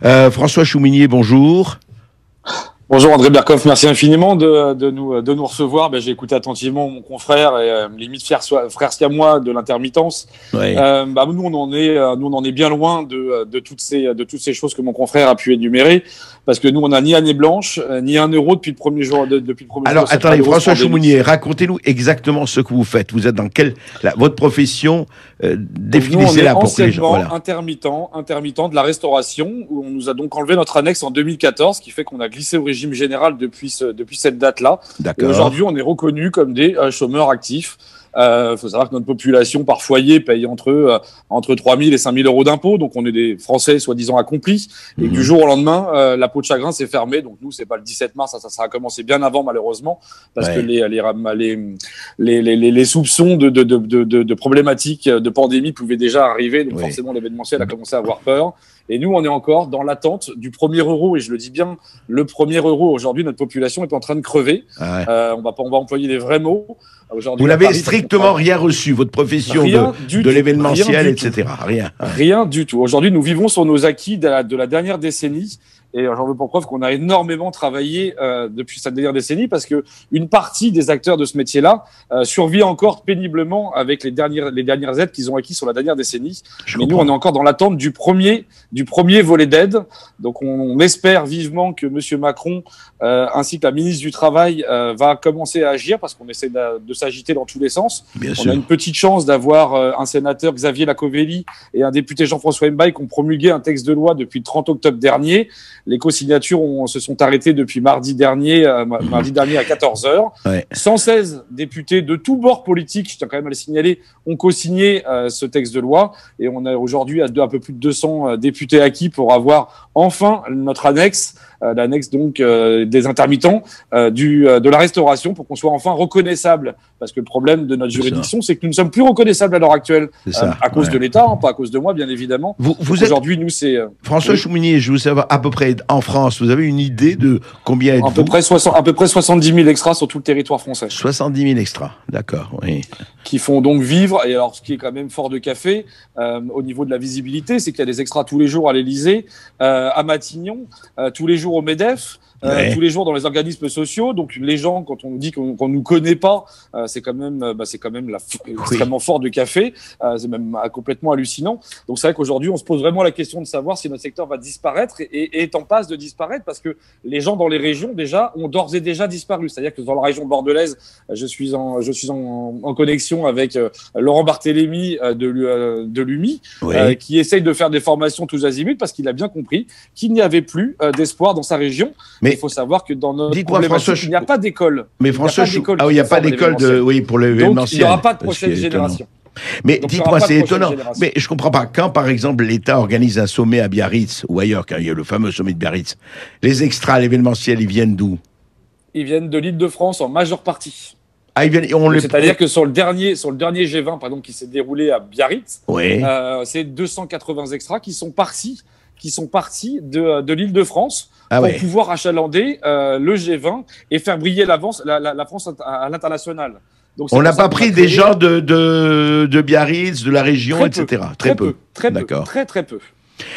François Chouminier, bonjour. Bonjour André Berkoff, merci infiniment de nous recevoir. J'ai écouté attentivement mon confrère et limite frère siamois de l'intermittence. Oui. Nous on en est bien loin de toutes ces choses que mon confrère a pu énumérer, parce que nous on n'a ni année blanche ni un euro depuis le premier jour. Alors attendez, François Chouminier, racontez-nous exactement ce que vous faites. Vous êtes dans votre profession, définissez-la pour que les gens. Voilà. Intermittent de la restauration, où on nous a donc enlevé notre annexe en 2014, ce qui fait qu'on a glissé au régime général depuis cette date-là. Et aujourd'hui, on est reconnu comme des chômeurs actifs. Faut savoir que notre population par foyer paye entre 3 000 et 5 000 euros d'impôts, donc on est des Français soi-disant accomplis. Et du jour au lendemain, la peau de chagrin s'est fermée. Donc nous, c'est pas le 17 mars, ça a commencé bien avant malheureusement, parce que les soupçons de problématiques de pandémie pouvaient déjà arriver. Donc forcément, l'événementiel a commencé à avoir peur. Et nous, on est encore dans l'attente du premier euro. Et je le dis bien, le premier euro. Aujourd'hui, notre population est en train de crever. On va employer les vrais mots. Vous n'avez strictement rien reçu, votre profession de l'événementiel, etc. Rien du tout. Aujourd'hui, nous vivons sur nos acquis de la dernière décennie. Et j'en veux pour preuve qu'on a énormément travaillé depuis cette dernière décennie, parce que une partie des acteurs de ce métier-là survit encore péniblement avec les dernières aides qu'ils ont acquises sur la dernière décennie. Mais nous, on est encore dans l'attente du premier volet d'aide. Donc, on espère vivement que Monsieur Macron ainsi que la ministre du Travail va commencer à agir, parce qu'on essaie de s'agiter dans tous les sens. On a une petite chance d'avoir un sénateur, Xavier Iacovelli, et un député, Jean-François Mbaye, qui ont promulgué un texte de loi depuis le 30 octobre dernier. Les co-signatures se sont arrêtées depuis mardi dernier à 14h. 116 députés de tous bords politiques, je tiens quand même à le signaler, ont co-signé ce texte de loi. Et on a aujourd'hui un peu plus de 200 députés acquis pour avoir enfin notre annexe, l'annexe donc des intermittents de la restauration, pour qu'on soit enfin reconnaissable. Parce que le problème de notre juridiction, c'est que nous ne sommes plus reconnaissables à l'heure actuelle, à cause de l'État, pas à cause de moi, bien évidemment. Aujourd'hui, nous, c'est... François Chouminier, je veux savoir, à peu près en France, vous avez une idée de combien êtes-vous ? À peu près 70 000 extras sur tout le territoire français. 70 000 extras, d'accord, oui. Qui font donc vivre, et alors ce qui est quand même fort de café, au niveau de la visibilité, c'est qu'il y a des extras tous les jours à l'Élysée, à Matignon, tous les jours au MEDEF, tous les jours dans les organismes sociaux. Donc les gens, quand on nous dit qu'on nous connaît pas, c'est quand même extrêmement fort de café. C'est même complètement hallucinant. Donc c'est vrai qu'aujourd'hui, on se pose vraiment la question de savoir si notre secteur va disparaître et est en passe de disparaître, parce que les gens dans les régions déjà ont d'ores et déjà disparu. C'est-à-dire que dans la région bordelaise, je suis en connexion avec Laurent Barthélémy de l'UMI, qui essaye de faire des formations tous azimuts, parce qu'il a bien compris qu'il n'y avait plus d'espoir dans sa région. Mais il faut savoir que dans notre problématique, il n'y a pas d'école. Mais François, il n'y a pas d'école pour l'événementiel. Donc il n'y aura pas de prochaine génération. Mais dites-moi, c'est étonnant. Mais je comprends pas. Quand, par exemple, l'État organise un sommet à Biarritz ou ailleurs, quand il y a le fameux sommet de Biarritz, les extras, l'événementiel, ils viennent d'où? Ils viennent de l'Île-de-France en majeure partie. C'est-à-dire que sur le dernier G20, par exemple, qui s'est déroulé à Biarritz, c'est 280 extras qui sont partis de l'Île-de-France pour pouvoir achalander le G20 et faire briller la France à l'international. Donc, on n'a pas pris des gens de Biarritz, de la région, etc. Très peu. Très peu.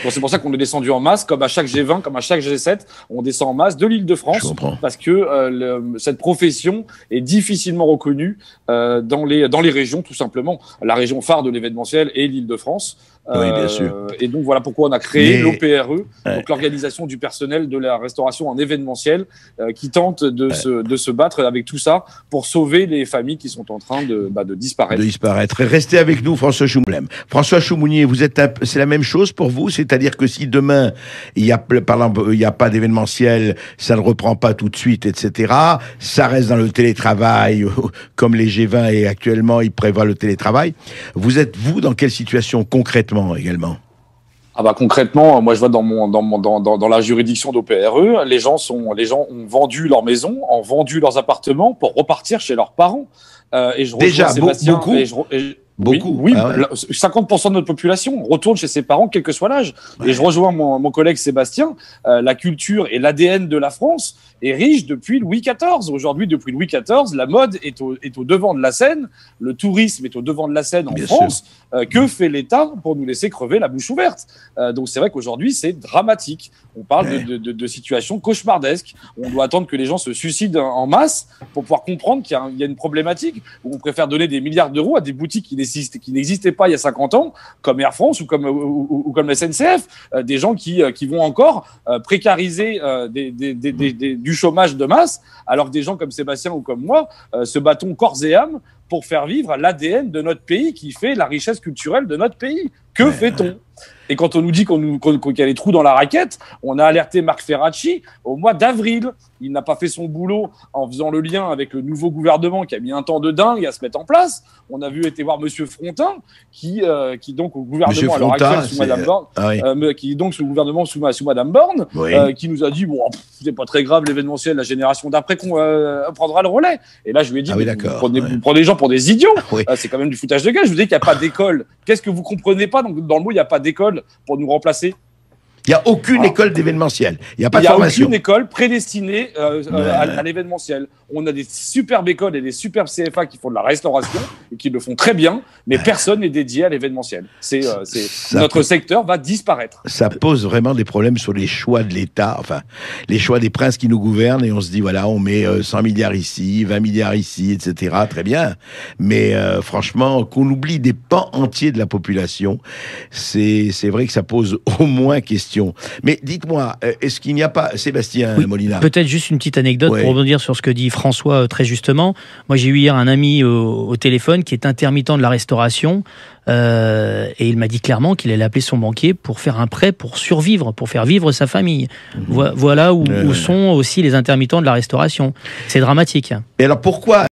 Donc c'est pour ça qu'on est descendu en masse, comme à chaque G20, comme à chaque G7, on descend en masse de l'Île-de-France, parce que cette profession est difficilement reconnue dans les régions, tout simplement. La région phare de l'événementiel est l'Île-de-France. Oui, bien sûr. Et donc voilà pourquoi on a créé l'OPRE, donc l'organisation du personnel de la restauration en événementiel, qui tente de se battre avec tout ça pour sauver les familles qui sont en train de disparaître. Restez avec nous, François Chouminier. François Chouminier, c'est la même chose pour vous, c'est-à-dire que si demain il y a pas d'événementiel, ça ne reprend pas tout de suite, etc. Ça reste dans le télétravail, comme les G20 et actuellement ils prévoient le télétravail. Vous êtes dans quelle situation concrètement également? Concrètement, moi je vois dans la juridiction d'OPRE, les gens ont vendu leur maison, ont vendu leurs appartements pour repartir chez leurs parents. Et je rejoins déjà Sébastien, beaucoup. Beaucoup. Oui, ah ouais. 50% de notre population retourne chez ses parents, quel que soit l'âge. Ouais. Et je rejoins mon collègue Sébastien, la culture et l'ADN de la France est riche depuis Louis XIV. Aujourd'hui, depuis Louis XIV, la mode est au devant de la scène, le tourisme est au devant de la scène en Bien France. Que fait l'État pour nous laisser crever la bouche ouverte? Donc c'est vrai qu'aujourd'hui, c'est dramatique. On parle de situations cauchemardesques. On doit attendre que les gens se suicident en masse pour pouvoir comprendre qu'il y a une problématique. On préfère donner des milliards d'euros à des boutiques qui n'existaient pas il y a 50 ans, comme Air France ou comme la SNCF. Des gens qui vont encore précariser du chômage de masse, alors que des gens comme Sébastien ou comme moi se battons corps et âme pour faire vivre l'ADN de notre pays qui fait la richesse culturelle de notre pays. Que fait-on? Et quand on nous dit qu'il y a des trous dans la raquette, on a alerté Marc Ferracci au mois d'avril. Il n'a pas fait son boulot en faisant le lien avec le nouveau gouvernement qui a mis un temps de dingue à se mettre en place. On a été voir Monsieur Frontin, qui donc au gouvernement à l'heure actuelle sous Madame Borne, qui donc sous le gouvernement sous Madame Borne, qui nous a dit bon, c'est pas très grave l'événementiel, la génération d'après qu'on prendra le relais. Et là, je lui ai dit vous prenez les gens pour des idiots. C'est quand même du foutage de gueule. Je vous dis qu'il n'y a pas d'école. Qu'est-ce que vous comprenez pas dans le mot il n'y a pas d'école pour nous remplacer? Il n'y a aucune école d'événementiel. Il n'y a pas de formation. Il n'y a aucune école prédestinée à l'événementiel. On a des superbes écoles et des superbes CFA qui font de la restauration et qui le font très bien, mais personne n'est dédié à l'événementiel. Notre secteur va disparaître. Ça pose vraiment des problèmes sur les choix de l'État, enfin, les choix des princes qui nous gouvernent, et on se dit, voilà, on met 100 milliards ici, 20 milliards ici, etc. Très bien. Mais franchement, qu'on oublie des pans entiers de la population, c'est vrai que ça pose au moins question. Mais dites-moi, est-ce qu'il n'y a pas, Sébastien Molina? Peut-être juste une petite anecdote pour rebondir sur ce que dit François très justement. Moi, j'ai eu hier un ami au téléphone qui est intermittent de la restauration et il m'a dit clairement qu'il allait appeler son banquier pour faire un prêt pour survivre, pour faire vivre sa famille. Voilà où sont aussi les intermittents de la restauration. C'est dramatique. Et alors pourquoi